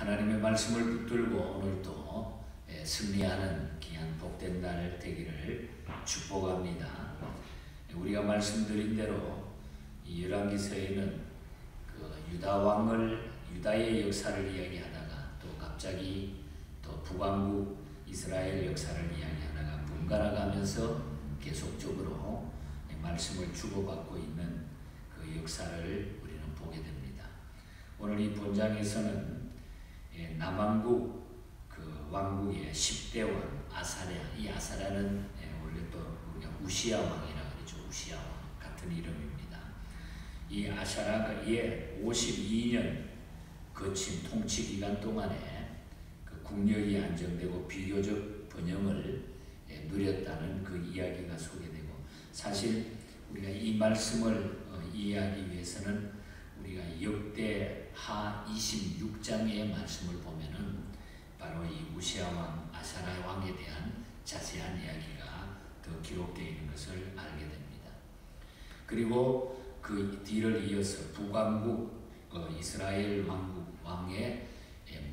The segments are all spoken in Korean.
하나님의 말씀을 붙들고 오늘도 승리하는 귀한 복된 날 되기를 축복합니다. 우리가 말씀드린 대로 이 열왕기서에는 그 유다의 역사를 이야기하다가 또 갑자기 또 북왕국 이스라엘 역사를 이야기하다가 번갈아 가면서 계속적으로 말씀을 주고받고 있는 그 역사를 우리는 보게 됩니다. 오늘 이 본장에서는 남왕국 그 왕국의 10대 왕 아사랴, 이 아사랴는 원래 또 우리가 우시야 왕이라고 그러죠. 우시야 왕 같은 이름입니다. 이 아사랴가 52년 거친 통치 기간 동안에 그 국력이 안정되고 비교적 번영을 누렸다는 그 이야기가 소개되고, 사실 우리가 이 말씀을 이해하기 위해서는 우리가 역대하 26장의 말씀을 보면은 바로 이 우시야 왕, 아사랴 왕에 대한 자세한 이야기가 더 기록되어 있는 것을 알게 됩니다. 그리고 그 뒤를 이어서 북왕국 이스라엘 왕의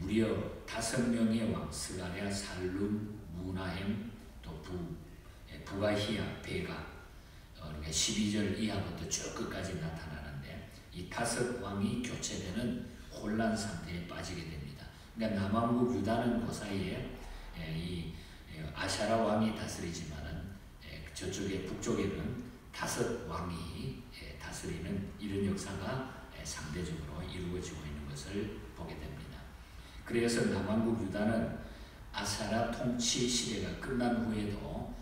무려 5명의 왕, 스가랴, 살룸, 무나헴, 또 부가히야, 베가, 그러니까 12절 이하부터 쭉 끝까지 나타나는데, 이 5 왕이 교체되는 혼란 상태에 빠지게 됩니다. 그러니까 남왕국 유다는 그 사이에 이 아샤라 왕이 다스리지만은 저쪽에 북쪽에는 5 왕이 다스리는 이런 역사가 상대적으로 이루어지고 있는 것을 보게 됩니다. 그래서 남왕국 유다는 아사랴 통치 시대가 끝난 후에도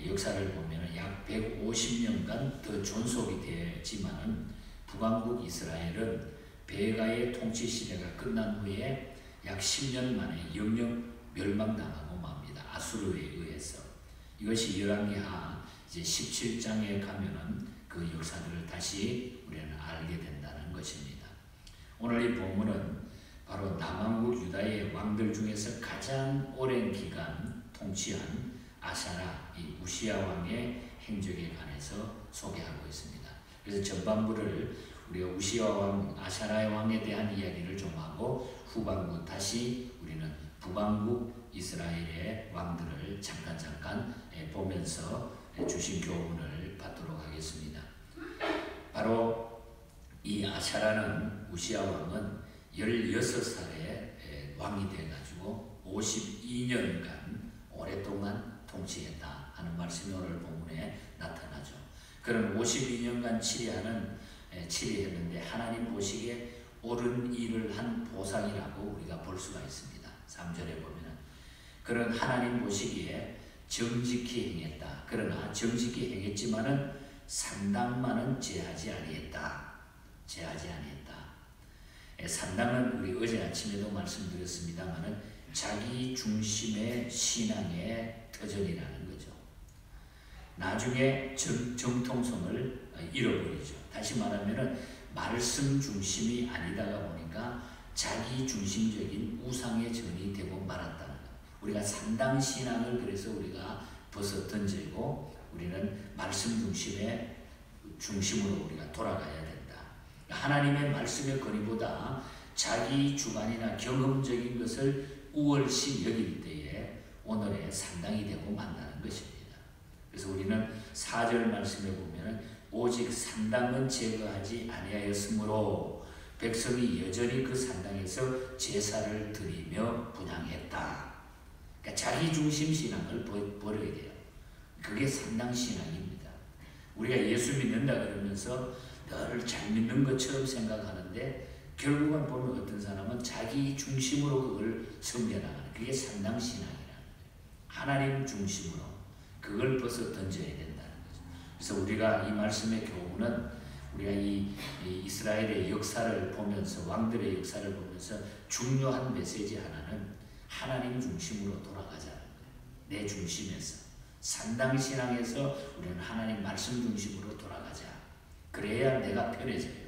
역사를 보면 약 150년간 더 존속이 되지만은 북왕국 이스라엘은 베가의 통치 시대가 끝난 후에 약 10년 만에 영영 멸망당하고 맙니다. 아수르에 의해서. 이것이 열왕기하 이제 17장에 가면은 그 역사들을 다시 우리는 알게 된다는 것입니다. 오늘 이 본문은 바로 남왕국 유다의 왕들 중에서 가장 오랜 기간 통치한 아사랴, 이 우시야 왕의 행적에 관해서 소개하고 있습니다. 그래서 전반부를 우리가 우시야 왕, 아사랴 왕에 대한 이야기를 좀 하고, 후반부 다시 우리는 북왕국 이스라엘의 왕들을 잠깐 보면서 주신 교훈을 받도록 하겠습니다. 바로 이 아사랴는, 우시야 왕은 16살에 왕이 돼가지고 52년간 오랫동안 통치했다 하는 말씀이 오늘 본문에 나타나죠. 그런 52년간 치리했는데 하나님 보시기에 옳은 일을 한 보상이라고 우리가 볼 수가 있습니다. 3절에 보면은 그런 하나님 보시기에 정직히 행했다. 그러나 정직히 행했지만은 산당만은 제하지 아니했다. 산당은 우리 어제 아침에도 말씀드렸습니다만은 자기 중심의 신앙의 터전이라는 거죠. 나중에 정통성을 잃어버리죠. 다시 말하면은 말씀 중심이 아니다가 보니까 자기 중심적인 우상의 전이 되고 말았다는 것. 우리가 산당 신앙을 그래서 우리가 벗어 던지고 우리는 말씀 중심으로 우리가 돌아가야 된다. 하나님의 말씀의 권위보다 자기 주관이나 경험적인 것을 우월시 여길 때에 오늘의 산당이 되고 만나는 것입니다. 그래서 우리는 4절 말씀에 보면 오직 산당은 제거하지 아니하였으므로 백성이 여전히 그 산당에서 제사를 드리며 분향했다. 그러니까 자기 중심 신앙을 버려야 돼요. 그게 산당 신앙입니다. 우리가 예수 믿는다 그러면서 너를 잘 믿는 것처럼 생각하는데 결국은 보면 어떤 사람은 자기 중심으로 그걸 섬겨나가는, 그게 산당 신앙이라는 거예요. 하나님 중심으로 그걸 벗어 던져야 된다는 거죠. 그래서 우리가 이 말씀의 교훈은 우리가 이 이스라엘의 역사를 보면서, 왕들의 역사를 보면서 중요한 메시지 하나는 하나님 중심으로 돌아가자는 거예요. 내 중심에서, 산당 신앙에서 우리는 하나님 말씀 중심으로 돌아가자. 그래야 내가 편해져요.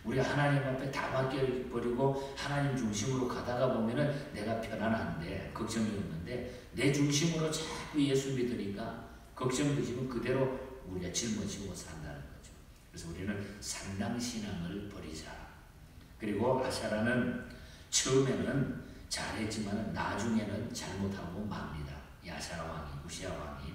우리가 하나님 앞에 다 맡겨버리고 하나님 중심으로 가다가 보면은 내가 편안한데, 걱정이 없는데, 내 중심으로 자꾸 예수 믿으니까 걱정되지만 그대로 우리가 짊어지고 산다는 거죠. 그래서 우리는 산당 신앙을 버리자. 그리고 아사랴는 처음에는 잘했지만 나중에는 잘못하고 맙니다. 야사 왕이, 우시야 왕이.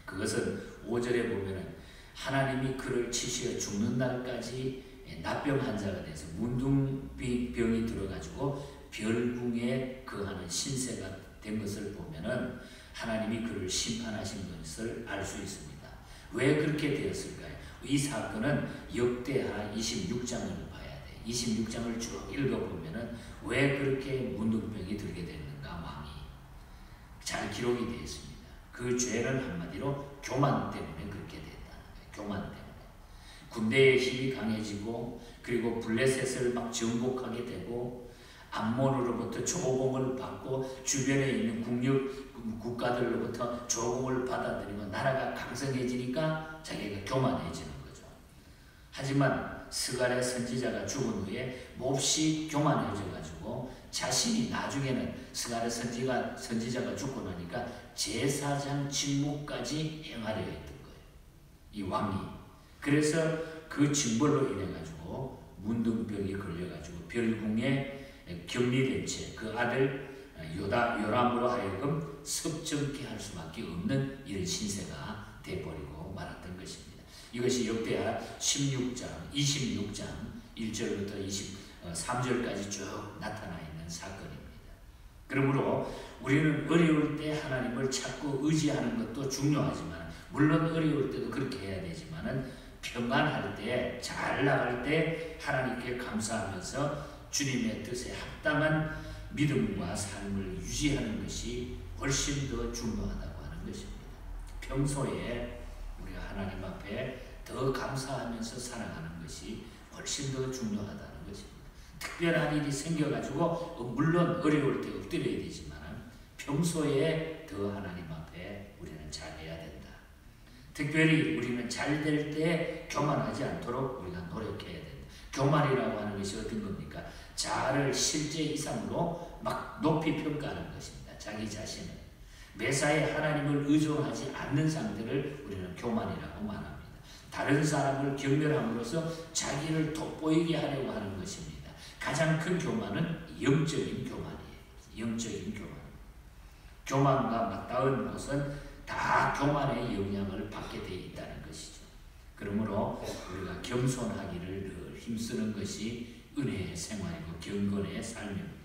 그것은 5절에 보면은 하나님이 그를 치시어 죽는 날까지 납병 환자가 돼서 문둥병이 들어가지고 별궁에 거하는 신세가 된 것을 보면은 하나님이 그를 심판하신 것을 알 수 있습니다. 왜 그렇게 되었을까요? 이 사건은 역대하 26장을 봐야 돼. 26장을 쭉 읽어보면은 왜 그렇게 문둥병이 들게 됐는가, 왕이. 잘 기록이 되어 있습니다. 그 죄는 한마디로 교만 때문에 그렇게 됐다는 거예요. 교만 때문에. 군대의 힘이 강해지고, 그리고 블레셋을 막 정복하게 되고, 암몬으로부터 조공을 받고, 주변에 있는 국가들로부터 조공을 받아들이고, 나라가 강성해지니까 자기가 교만해지는 거죠. 하지만 스가랴 선지자가 죽은 후에 몹시 교만해져가지고 자신이 나중에는 스가랴 선지자가 죽고 나니까 제사장 직무까지 행하려 했던 거예요. 이 왕이. 그래서 그 징벌로 인해 가지고 문둥병이 걸려가지고 별궁에 격리된 채 그 아들 요람으로 하여금 섭정케 할 수밖에 없는 이런 신세가 돼버리고 말았던 것입니다. 이것이 역대하 16장, 26장 1절부터 23절까지 쭉 나타나 있는 사건입니다. 그러므로 우리는 어려울 때 하나님을 찾고 의지하는 것도 중요하지만, 물론 어려울 때도 그렇게 해야 되지만은 평안할 때, 잘 나갈 때 하나님께 감사하면서 주님의 뜻에 합당한 믿음과 삶을 유지하는 것이 훨씬 더 중요하다고 하는 것입니다. 평소에 우리가 하나님 앞에 더 감사하면서 살아가는 것이 훨씬 더 중요하다는 것입니다. 특별한 일이 생겨가지고 물론 어려울 때 엎드려야 되지만 평소에 더 하나님 앞에 우리는 잘해야 된다. 특별히 우리는 잘 될 때 교만하지 않도록 우리가 노력해야 된다. 교만이라고 하는 것이 어떤 겁니까? 자아를 실제 이상으로 막 높이 평가하는 것입니다. 자기 자신을. 매사에 하나님을 의존하지 않는 상태를 우리는 교만이라고 말합니다. 다른 사람을 경멸함으로써 자기를 돋보이게 하려고 하는 것입니다. 가장 큰 교만은 영적인 교만이에요. 영적인 교만. 교만과 맞닿은 것은 다 교만의 영향을 받게 되어 있다는 것이죠. 그러므로 우리가 겸손하기를 늘 힘쓰는 것이 은혜의 생활이고 경건의 삶입니다.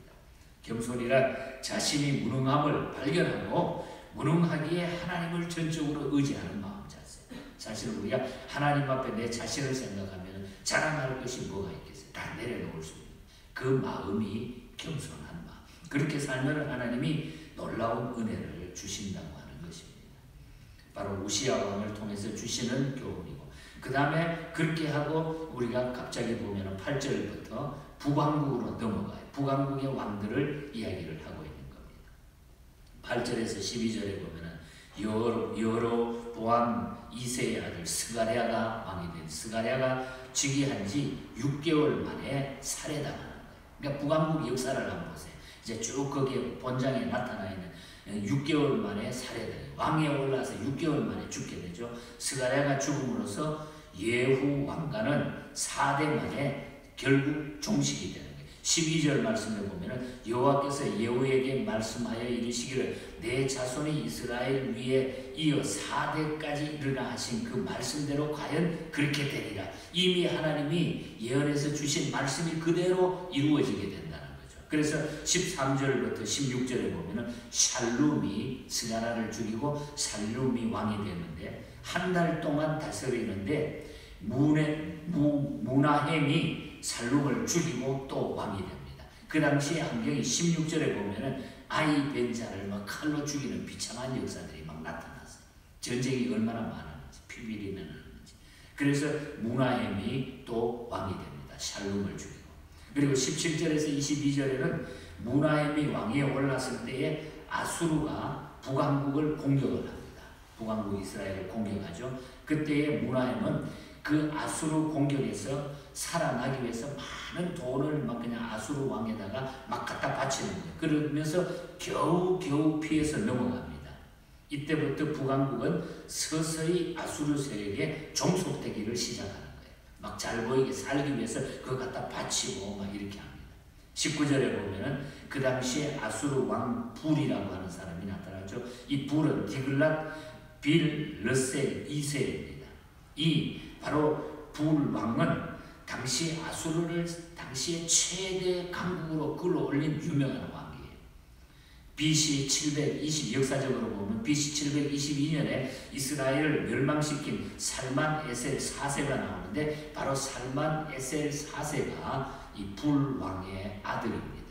겸손이란 자신이 무능함을 발견하고 무능하기에 하나님을 전적으로 의지하는 마음 자세. 사실은 우리가 하나님 앞에 내 자신을 생각하면 자랑할 것이 뭐가 있겠어요? 다 내려놓을 수 있는 그 마음이 겸손한 마음. 그렇게 살면 하나님이 놀라운 은혜를 주신다고 하는 것입니다. 바로 우시야 왕을 통해서 주시는 교훈이고, 그 다음에 그렇게 하고 우리가 갑자기 보면 8절부터 북왕국으로 넘어가요. 북왕국의 왕들을 이야기를 하고 있는 겁니다. 8절에서 12절에 보면 여로보암 2세의 아들 스가랴가 왕이 된, 스가랴가 즉위한 지 6개월 만에 살해당하는 거예요. 그러니까 북왕국 역사를 한번 보세요. 이제 쭉 거기에 본장에 나타나 있는 6개월 만에 살해돼요. 왕위에 올라서 6개월 만에 죽게 되죠. 스가랴가 죽음으로써 예후 왕가는 4대 만에 결국 종식이 되는 거예요. 12절 말씀에 보면 여호와께서 예후에게 말씀하여 이르시기를 내 자손이 이스라엘 위에 이어 4대까지 일어나 하신 그 말씀대로 과연 그렇게 되리라. 이미 하나님이 예언해서 주신 말씀이 그대로 이루어지게 된다는 거죠. 그래서 13절부터 16절에 보면 샬룸이 스가랴를 죽이고 샬룸이 왕이 되는데 한 달 동안 다스리는데 무나헴이 살룸을 죽이고 또 왕이 됩니다. 그 당시에 환경이 16절에 보면은 아이 벤 자를 막 칼로 죽이는 비참한 역사들이 막 나타났어요. 전쟁이 얼마나 많았는지, 피비린내 나는지. 그래서 무나헴이 또 왕이 됩니다. 샬룸을 죽이고. 그리고 17절에서 22절에는 무나헴이 왕위에 올랐을 때에 아수르가 북왕국을 공격을 합니다. 북왕국 이스라엘을 공격하죠. 그때에 무나헴은 그 아수르 공격에서 살아나기 위해서 많은 돈을 막 그냥 아수르 왕에다가 막 갖다 바치는 거예요. 그러면서 겨우 피해서 넘어갑니다. 이때부터 북왕국은 서서히 아수르 세력에 종속되기를 시작하는 거예요. 막 잘 보이게 살기 위해서 그거 갖다 바치고 막 이렇게 합니다. 19절에 보면은 그 당시에 아수르 왕 불이라고 하는 사람이 나타나죠. 이 불은 디글랏 빌르셀 2세입니다. 이 바로 불 왕은 당시 아수르를 당시의 최대 강국으로 끌어올린 유명한 왕이에요. BC 720 역사적으로 보면 BC 722년에 이스라엘을 멸망시킨 살만 에셀 4세가 나오는데 바로 살만 에셀 4세가 이 불왕의 아들입니다.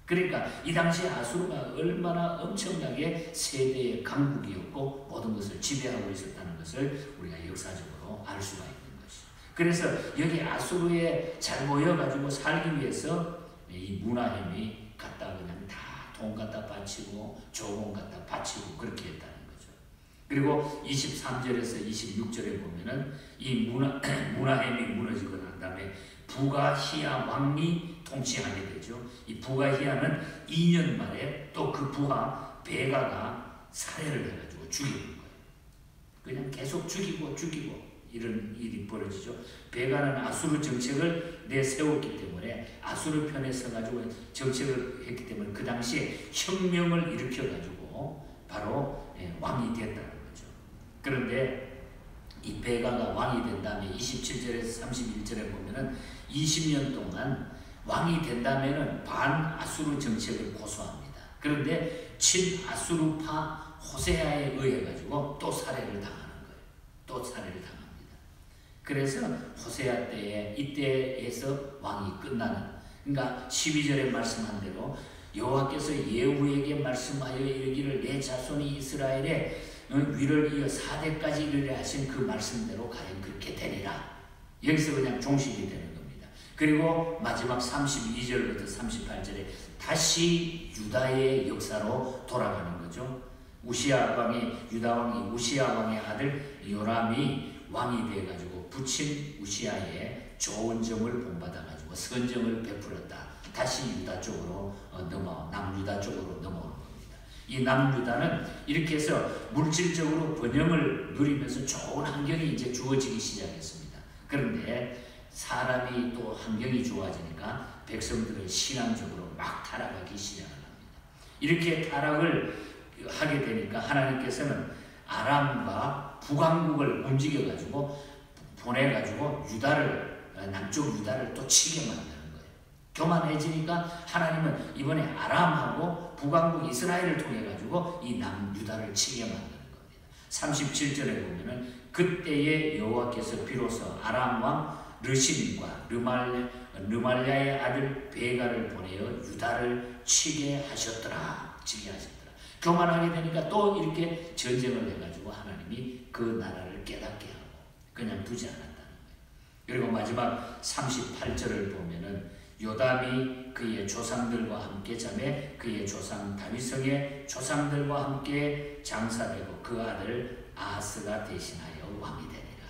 그러니까 이 당시 아수르가 얼마나 엄청나게 세대의 강국이었고 모든 것을 지배하고 있었다는 것을 우리가 역사적으로 알 수가 있는 것이죠. 그래서 여기 아수르에 잘 모여가지고 살기 위해서 이 무나햄이 갖다 그냥 다 돈 갖다 바치고 조공 갖다 바치고 그렇게 했다는 거죠. 그리고 23절에서 26절에 보면은 이 무나햄이 무너지고 난 다음에 부가히야 왕이 통치하게 되죠. 이 부가히야는 2년 만에 또 그 부하 베가가 살해를 해가지고 죽이는 거예요. 그냥 계속 죽이고 이런 일이 벌어지죠. 베가는 아수르 정책을 내세웠기 때문에 아수르 편에 서가지고 정책을 했기 때문에 그 당시에 혁명을 일으켜가지고 바로 왕이 됐다는 거죠. 그런데 이 베가가 왕이 된 다음에 27절에서 31절에 보면은 20년 동안 왕이 된다면은 반아수르 정책을 고수합니다. 그런데 친아수르파 호세아에 의해 가지고 또 살해를 당하는 거예요. 또 살해를 당합니다. 그래서 호세아 때에 이때에서 왕이 끝나는, 그러니까 12절에 말씀한 대로 여호와께서 예후에게 말씀하여 이르기를 내 자손이 이스라엘에 위를 이어 4대까지 이르려 하신 그 말씀대로 가령 그렇게 되리라. 여기서 그냥 종식이 되는 겁니다. 그리고 마지막 32절부터 38절에 다시 유다의 역사로 돌아가는 거죠. 우시야 왕이 유다 왕이 우시야 왕의 아들 요람이 왕이 되어가지고 부친 우시야의 좋은 점을 본받아가지고 선정을 베풀었다. 다시 유다 쪽으로 남유다 쪽으로 넘어오는 겁니다. 이 남유다는 이렇게 해서 물질적으로 번영을 누리면서 좋은 환경이 이제 주어지기 시작했습니다. 그런데 사람이 또 환경이 좋아지니까 백성들은 신앙적으로 막 타락하기 시작을 합니다. 이렇게 타락을 하게 되니까 하나님께서는 아람과 북왕국을 움직여가지고 보내가지고 남쪽 유다를 또 치게 만드는 거예요. 교만해지니까 하나님은 이번에 아람하고 북왕국 이스라엘을 통해가지고 이 남유다를 치게 만드는 겁니다. 37절에 보면은 그때의 여호와께서 비로소 아람 왕 르신과 르말랴의 아들 베가를 보내어 유다를 치게 하셨더라. 교만하게 되니까 또 이렇게 전쟁을 해가지고 하나님이 그 나라를 깨닫게 하고 그냥 두지 않았다는 거예요. 그리고 마지막 38절을 보면은 요담이 그의 조상들과 함께 자매 그의 조상 다윗성의 조상들과 함께 장사되고 그 아들 아하스가 대신하여 왕이 되니라.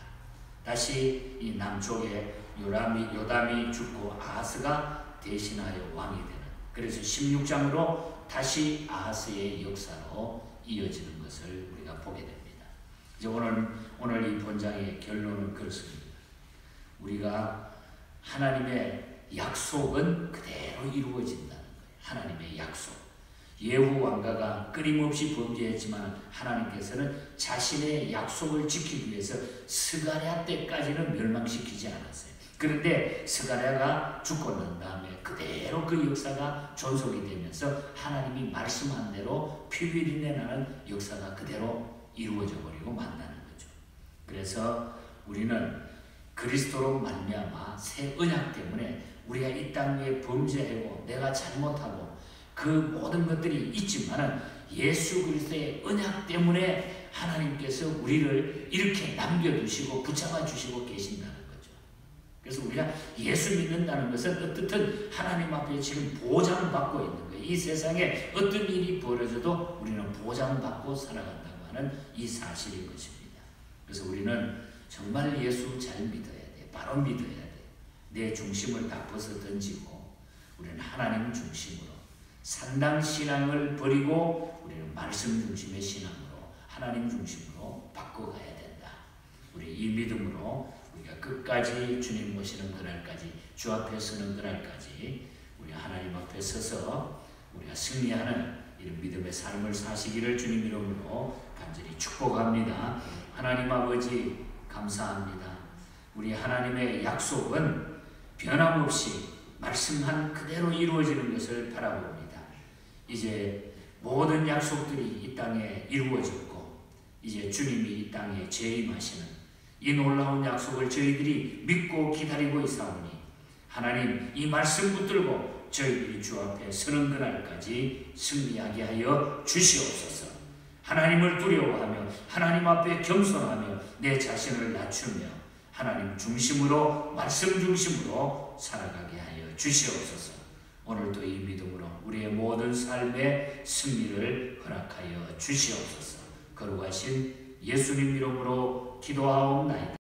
다시 이 남쪽에 요담이 죽고 아하스가 대신하여 왕이 되는, 그래서 16장으로 다시 아하스의 역사로 이어지는 것을 우리가 보게 됩니다. 이제 오늘 이 본장의 결론은 그렇습니다. 우리가 하나님의 약속은 그대로 이루어진다는 거예요. 하나님의 약속. 예후 왕가가 끊임없이 범죄했지만 하나님께서는 자신의 약속을 지키기 위해서 스가랴 때까지는 멸망시키지 않았어요. 그런데 스가랴가 죽고 난 다음에 그대로 그 역사가 존속이 되면서 하나님이 말씀한 대로 피비린내 나는 역사가 그대로 이루어져 버리고 만다는 거죠. 그래서 우리는 그리스도로 말미암아 새 언약 때문에 우리가 이 땅 위에 범죄하고 내가 잘못하고 그 모든 것들이 있지만은 예수 그리스도의 언약 때문에 하나님께서 우리를 이렇게 남겨두시고 붙잡아 주시고 계신다는 거죠. 그래서 우리가 예수 믿는다는 것은 어떻든 하나님 앞에 지금 보장받고 있는 거예요. 이 세상에 어떤 일이 벌어져도 우리는 보장받고 살아간다고 하는 이 사실인 것입니다. 그래서 우리는 정말 예수 잘 믿어야 돼. 바로 믿어야 돼. 내 중심을 다 벗어 던지고 우리는 하나님 중심으로 상당 신앙을 버리고 우리는 말씀 중심의 신앙으로 하나님 중심으로 바꿔가야 된다. 우리 이 믿음으로 우리가 끝까지 주님 모시는 그날까지 주 앞에 서는 그날까지 우리 하나님 앞에 서서 우리가 승리하는 이런 믿음의 삶을 사시기를 주님 이름으로 간절히 축복합니다. 하나님 아버지 감사합니다. 우리 하나님의 약속은 변함없이 말씀한 그대로 이루어지는 것을 바라봅니다. 이제 모든 약속들이 이 땅에 이루어졌고 이제 주님이 이 땅에 재림하시는 이 놀라운 약속을 저희들이 믿고 기다리고 있사오니 하나님 이 말씀 붙들고 저희들이 주 앞에 서는 그날까지 승리하게 하여 주시옵소서. 하나님을 두려워하며 하나님 앞에 겸손하며 내 자신을 낮추며 하나님 중심으로 말씀 중심으로 살아가게 하여 주시옵소서. 오늘도 이 믿음으로 우리의 모든 삶의 승리를 허락하여 주시옵소서. 거룩하신 예수님 이름으로 기도하옵나이다.